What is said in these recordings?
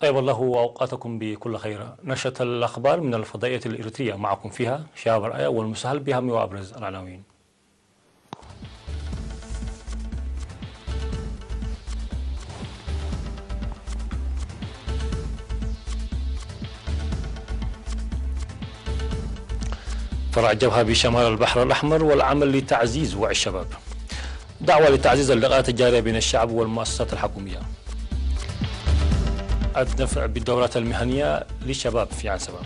طيب الله أوقاتكم بكل خير. نشرة الأخبار من الفضائية الإريترية، معكم فيها شهاب رأي والمسهل بأهم وأبرز العناوين. فرع الجبهة بشمال البحر الأحمر والعمل لتعزيز وعي الشباب. دعوة لتعزيز اللقاءات الجارية بين الشعب والمؤسسات الحكومية. الدفع بالدورات المهنية للشباب في عنسبة.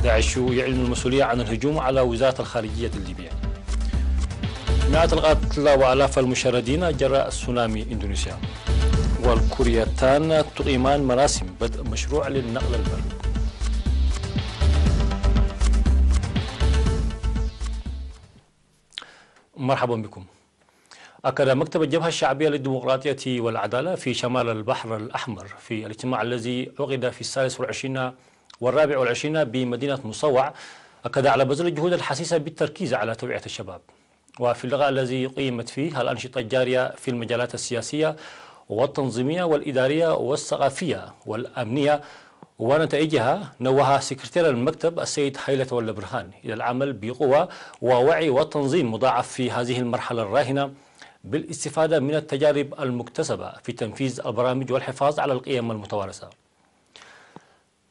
داعش يعلن المسؤولية عن الهجوم على وزارة الخارجية الليبية. مئات القتلى وآلاف المشردين جراء تسونامي إندونيسيا. والكوريتان تقيمان مراسم بدء مشروع للنقل البري. مرحبا بكم. أكد مكتب الجبهة الشعبية للديمقراطية والعدالة في شمال البحر الأحمر في الاجتماع الذي عقد في 23 و24 بمدينة مصوع، أكد على بذل الجهود الحثيثة بالتركيز على توعية الشباب. وفي اللقاء الذي قيمت فيه الأنشطة الجارية في المجالات السياسية والتنظيمية والإدارية والثقافية والأمنية ونتائجها، نوه سكرتير المكتب السيد حيلة ولا برهان إلى العمل بقوة ووعي وتنظيم مضاعف في هذه المرحلة الراهنة بالاستفادة من التجارب المكتسبة في تنفيذ البرامج والحفاظ على القيم المتوارثة.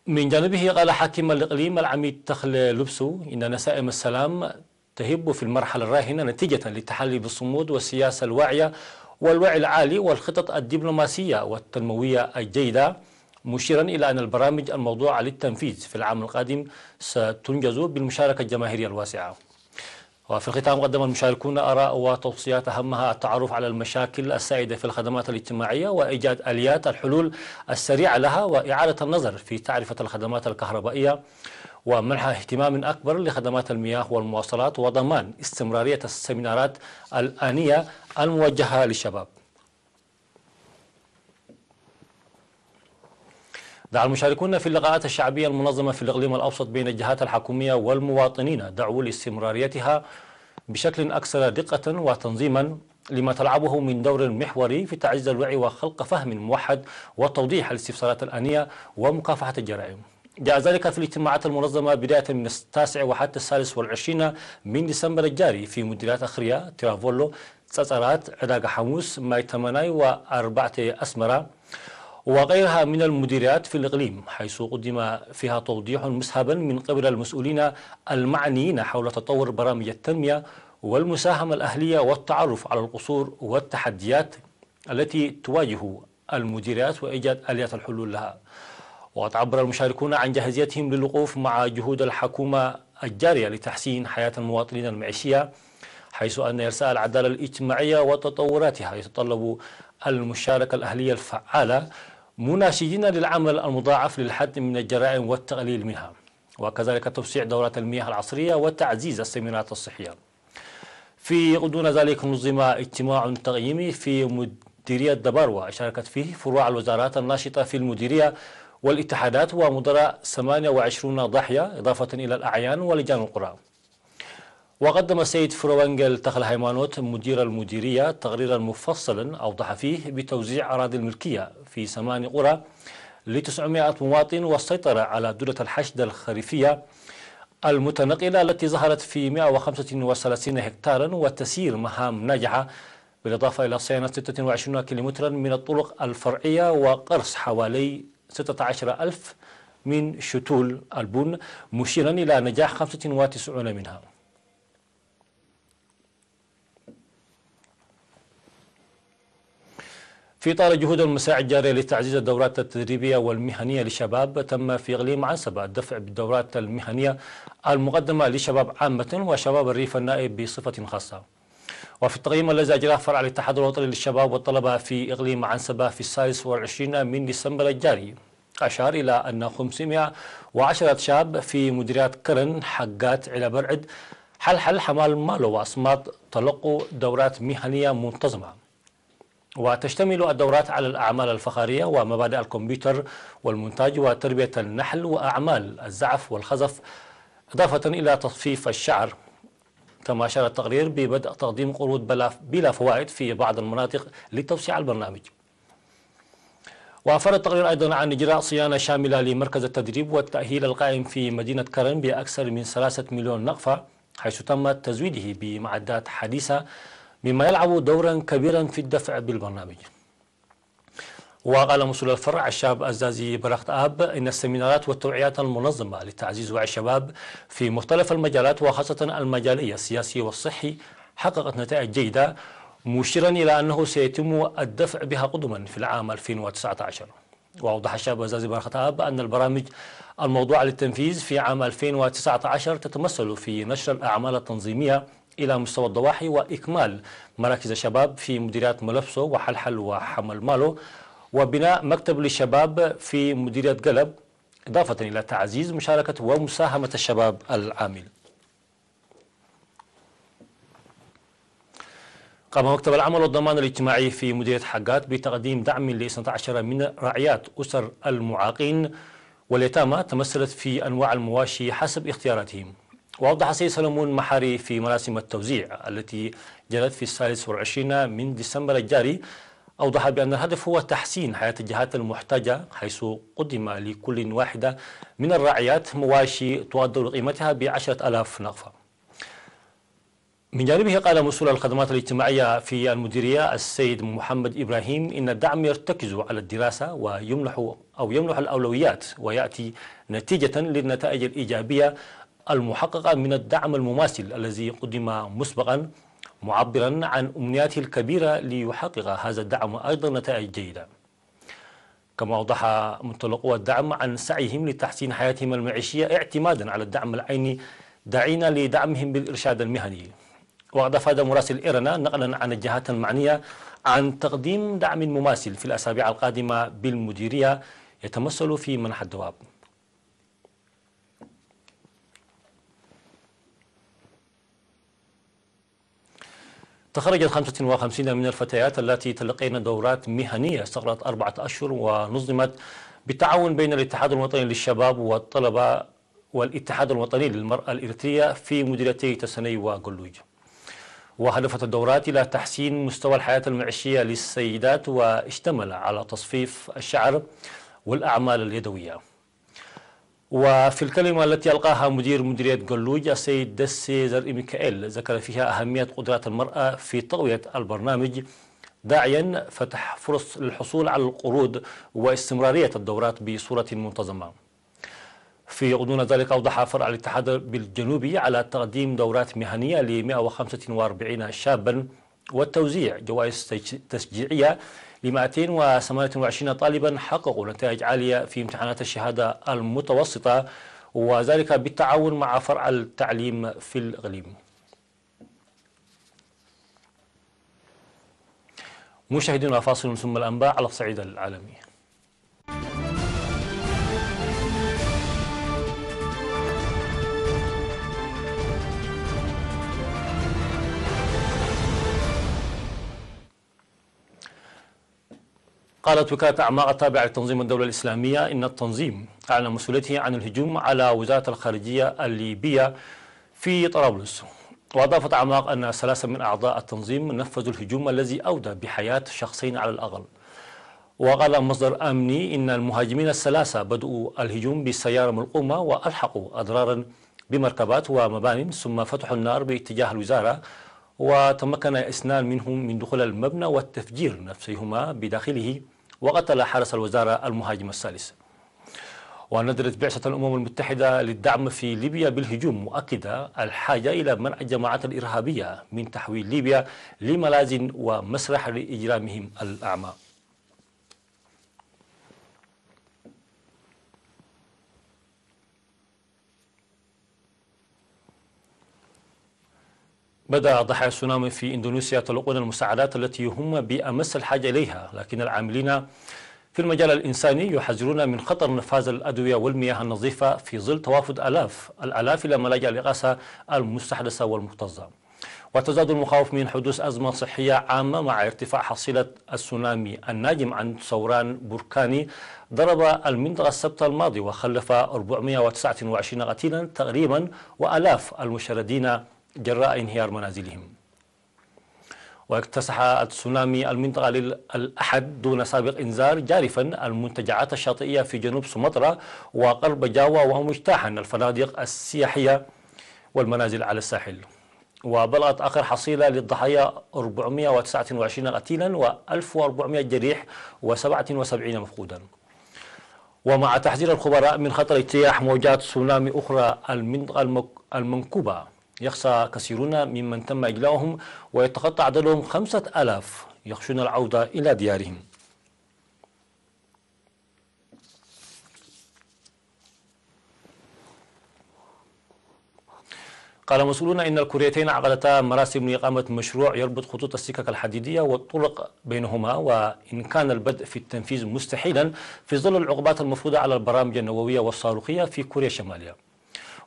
من جانبه قال حاكم الإقليم العميد تخل لبسو إن نسائم السلام تهب في المرحلة الراهنة نتيجة للتحلي بالصمود والسياسة الواعية والوعي العالي والخطط الدبلوماسية والتنموية الجيدة، مشيرا إلى أن البرامج الموضوعة للتنفيذ في العام القادم ستنجز بالمشاركة الجماهيرية الواسعة. وفي الختام قدم المشاركون آراء وتوصيات أهمها التعرف على المشاكل السائدة في الخدمات الاجتماعية وإيجاد آليات الحلول السريعة لها وإعادة النظر في تعرفة الخدمات الكهربائية ومنح اهتمام أكبر لخدمات المياه والمواصلات وضمان استمرارية السيمينارات الآنية الموجهة للشباب. دعا المشاركون في اللقاءات الشعبية المنظمة في الإقليم الأوسط بين الجهات الحكومية والمواطنين دعوا لاستمراريتها بشكل أكثر دقة وتنظيما لما تلعبه من دور محوري في تعزيز الوعي وخلق فهم موحد وتوضيح الاستفسارات الآنية ومكافحة الجرائم. جاء ذلك في الاجتماعات المنظمة بداية من 9 وحتى 23 من ديسمبر الجاري في مديريات أخريا، ترافولو، تساسرات، عداق حموس، مايتماناي وأربعة أسمرة وغيرها من المديريات في الإقليم، حيث قدم فيها توضيح مسهبا من قبل المسؤولين المعنيين حول تطور برامج التنمية والمساهمة الأهلية والتعرف على القصور والتحديات التي تواجه المديريات وإيجاد آليات الحلول لها. وتعبر المشاركون عن جاهزيتهم للوقوف مع جهود الحكومة الجارية لتحسين حياة المواطنين المعيشية، حيث أن إرساء العدالة الاجتماعية وتطوراتها يتطلب المشاركة الأهلية الفعالة، مناشدين للعمل المضاعف للحد من الجرائم والتقليل منها، وكذلك توسيع دورات المياه العصرية وتعزيز السيمينارات الصحية. في غضون ذلك نظم اجتماع تقييمي في مديرية دباروة شاركت فيه فروع الوزارات الناشطة في المديرية والاتحادات ومدراء 28 ضاحية إضافة إلى الأعيان ولجان القرى. وقدم السيد فروانجل تخل هيمانوت مدير المديرية تقريرا مفصلا أوضح فيه بتوزيع أراضي الملكية في 8 قرى ل900 مواطن والسيطرة على دورة الحشد الخريفية المتنقلة التي ظهرت في 135 هكتارا وتسير مهام ناجحة، بالإضافة إلى صيانة 26 كيلومترا من الطرق الفرعية وقرص حوالي 16,000 من شتول البن، مشيرا إلى نجاح 95 منها. في إطار جهود المساعي الجارية لتعزيز الدورات التدريبية والمهنية للشباب، تم في إقليم عنسبة الدفع بالدورات المهنية المقدمة للشباب عامة وشباب الريف النائب بصفة خاصة. وفي التقييم الذي أجراه فرع الاتحاد الوطني للشباب والطلبة في إقليم عنسبة في 26 من ديسمبر الجاري، أشار إلى أن 510 شاب في مديريات كرن، حقات، على برعد، حل حمال مالو وأصمات تلقوا دورات مهنية منتظمة، وتشتمل الدورات على الأعمال الفخارية ومبادئ الكمبيوتر والمونتاج وتربية النحل وأعمال الزعف والخزف، إضافة إلى تصفيف الشعر. كما أشار التقرير ببدء تقديم قروض بلا فوائد في بعض المناطق لتوسيع البرنامج. وأفاد التقرير أيضا عن إجراء صيانة شاملة لمركز التدريب والتأهيل القائم في مدينة كرن بأكثر من 3 مليون نقفة، حيث تم تزويده بمعدات حديثة مما يلعب دورا كبيرا في الدفع بالبرنامج. وقال مسؤول الفرع الشاب الزازي برخت آب إن السيمينارات والتوعيات المنظمة لتعزيز وعي الشباب في مختلف المجالات وخاصة المجالي السياسي والصحي حققت نتائج جيدة، مشيرا إلى أنه سيتم الدفع بها قدما في العام 2019. وأوضح الشاب الزازي برخت آب أن البرامج الموضوعة للتنفيذ في عام 2019 تتمثل في نشر الأعمال التنظيمية إلى مستوى الضواحي وإكمال مراكز الشباب في مديريات ملبسو وحلحل وحمل مالو، وبناء مكتب للشباب في مديرية قلب، إضافة إلى تعزيز مشاركة ومساهمة الشباب العامل. قام مكتب العمل والضمان الاجتماعي في مديرية حقات بتقديم دعم ل 12 من رعايات أسر المعاقين واليتامى تمثلت في أنواع المواشي حسب اختياراتهم. وأوضح السيد سلمون محاري في مراسم التوزيع التي جرت في 23 من ديسمبر الجاري، أوضح بأن الهدف هو تحسين حياة الجهات المحتاجة، حيث قدم لكل واحدة من الراعيات مواشي تقدر قيمتها ب10,000 نقفة. من جانبه قال مسؤول الخدمات الاجتماعية في المديرية السيد محمد إبراهيم إن الدعم يرتكز على الدراسة ويمنح الأولويات، ويأتي نتيجة للنتائج الإيجابية المحققة من الدعم المماثل الذي قدم مسبقا، معبرا عن أمنياته الكبيرة ليحقق هذا الدعم أيضا نتائج جيدة. كما أوضح منطلقو الدعم عن سعيهم لتحسين حياتهم المعيشية اعتمادا على الدعم العيني، داعين لدعمهم بالإرشاد المهني. وقد أفاد مراسل إيرنا نقلا عن الجهات المعنية عن تقديم دعم مماثل في الأسابيع القادمة بالمديرية يتمثل في منح الدواب. تخرجت 55 من الفتيات التي تلقين دورات مهنية استغرقت 4 أشهر ونظمت بالتعاون بين الاتحاد الوطني للشباب والطلبة والاتحاد الوطني للمرأة الإريترية في مديريتي تسني وقلوج. وهدفت الدورات إلى تحسين مستوى الحياة المعيشية للسيدات، واشتمل على تصفيف الشعر والأعمال اليدوية. وفي الكلمة التي ألقاها مدير مديرية قلوج السيد دسي زرقي ميكائيل ذكر فيها أهمية قدرات المرأة في تقوية البرنامج، داعيا فتح فرص للحصول على القروض واستمرارية الدورات بصورة منتظمة. في غضون ذلك أوضح فرع الاتحاد بالجنوبي على تقديم دورات مهنية ل 145 شابا والتوزيع جوائز تشجيعية ل 228 طالبا حققوا نتائج عالية في امتحانات الشهادة المتوسطة، وذلك بالتعاون مع فرع التعليم في الإقليم. مشاهدينا فاصل ثم الأنباء على الصعيد العالمي. قالت وكالة أعماق التابعة لتنظيم الدولة الإسلامية إن التنظيم أعلن مسؤوليته عن الهجوم على وزارة الخارجية الليبية في طرابلس. وأضافت أعماق أن 3 من أعضاء التنظيم نفذوا الهجوم الذي أودى بحياة شخصين على الأقل. وقال مصدر أمني إن المهاجمين ال3 بدأوا الهجوم بسيارة ملقومة وألحقوا أضرارا بمركبات ومبان، ثم فتحوا النار باتجاه الوزارة، وتمكن 2 منهم من دخول المبنى والتفجير نفسيهما بداخله، وقتل حارس الوزارة المهاجم الثالث. وندرت بعثة الأمم المتحدة للدعم في ليبيا بالهجوم، مؤكدة الحاجة إلى منع الجماعات الإرهابية من تحويل ليبيا لملاذ ومسرح لإجرامهم الأعمى. بدأ ضحايا السونامي في إندونيسيا يتلقون المساعدات التي هم بأمس الحاجة إليها، لكن العاملين في المجال الإنساني يحذرون من خطر نفاذ الأدوية والمياه النظيفة في ظل توافد الآلاف إلى ملاجئ الإغاثة المستحدثة والمكتظة. وتزداد المخاوف من حدوث أزمة صحية عامة مع ارتفاع حصيلة السونامي الناجم عن ثوران بركاني ضرب المنطقة السبت الماضي وخلف 429 قتيلا تقريبا وآلاف المشردين جراء انهيار منازلهم. واكتسح التسونامي المنطقة الأحد دون سابق إنذار جارفا المنتجعات الشاطئية في جنوب سومطرة وغرب جاوا ومجتاحا الفنادق السياحية والمنازل على الساحل. وبلغت آخر حصيلة للضحايا 429 قتيلا و1400 جريح و77 مفقودا. ومع تحذير الخبراء من خطر اجتياح موجات تسونامي أخرى المنطقة المنكوبة، يخشى كثيرون ممن تم إجلاؤهم ويتخطى عددهم 5000 يخشون العودة إلى ديارهم. قال مسؤولون إن الكوريتين عقدتا مراسم لإقامة مشروع يربط خطوط السكك الحديدية والطرق بينهما، وإن كان البدء في التنفيذ مستحيلا في ظل العقوبات المفروضة على البرامج النووية والصاروخية في كوريا الشمالية.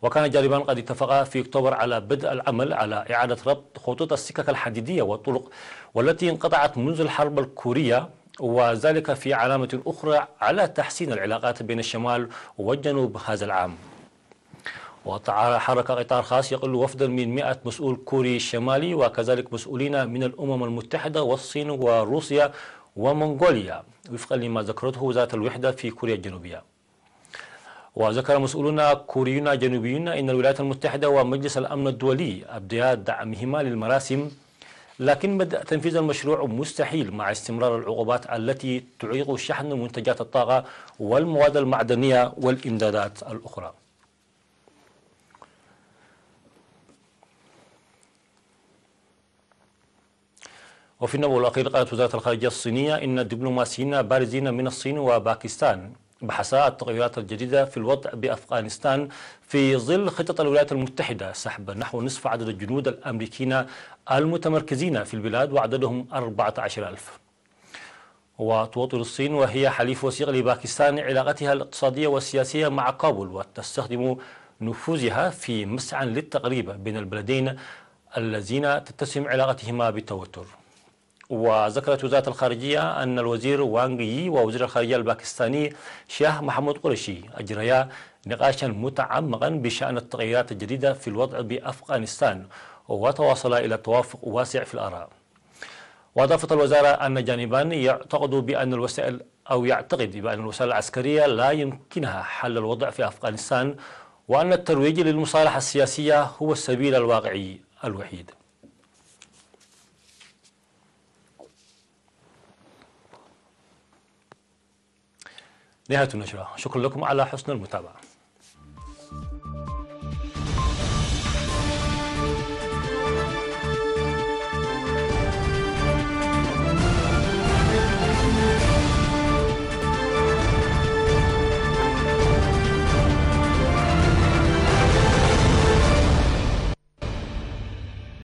وكان الجانبان قد اتفقا في أكتوبر على بدء العمل على إعادة ربط خطوط السكك الحديدية والطرق والتي انقطعت منذ الحرب الكورية، وذلك في علامة أخرى على تحسين العلاقات بين الشمال والجنوب هذا العام. وتحرك قطار خاص يقل وفدا من 100 مسؤول كوري شمالي وكذلك مسؤولين من الأمم المتحدة والصين وروسيا ومنغوليا وفقا لما ذكرته وزارة الوحدة في كوريا الجنوبية. وذكر مسؤولون كوريون جنوبيون إن الولايات المتحدة ومجلس الأمن الدولي أبديا دعمهما للمراسم، لكن بدء تنفيذ المشروع مستحيل مع استمرار العقوبات التي تعيق شحن منتجات الطاقة والمواد المعدنية والإمدادات الأخرى. وفي النبوة الأخير قالت وزارة الخارجية الصينية إن الدبلوماسيين بارزين من الصين وباكستان بحثا التغيرات الجديدة في الوضع بأفغانستان في ظل خطط الولايات المتحدة سحب نحو نصف عدد الجنود الأمريكيين المتمركزين في البلاد وعددهم 14,000. وتواصل الصين وهي حليف وثيق لباكستان علاقتها الاقتصادية والسياسية مع كابول وتستخدم نفوذها في مسعى للتقريب بين البلدين الذين تتسم علاقتهما بالتوتر. وذكرت وزارة الخارجية أن الوزير وانغ يي ووزير الخارجية الباكستاني شاه محمود قريشي أجريا نقاشا متعمقا بشأن التغيرات الجديدة في الوضع بأفغانستان وتواصلا إلى توافق واسع في الآراء. وأضافت الوزارة أن الجانبان يعتقد بأن الوسائل العسكرية لا يمكنها حل الوضع في أفغانستان، وأن الترويج للمصالحة السياسية هو السبيل الواقعي الوحيد. نهاية النشرة، شكرا لكم على حسن المتابعة.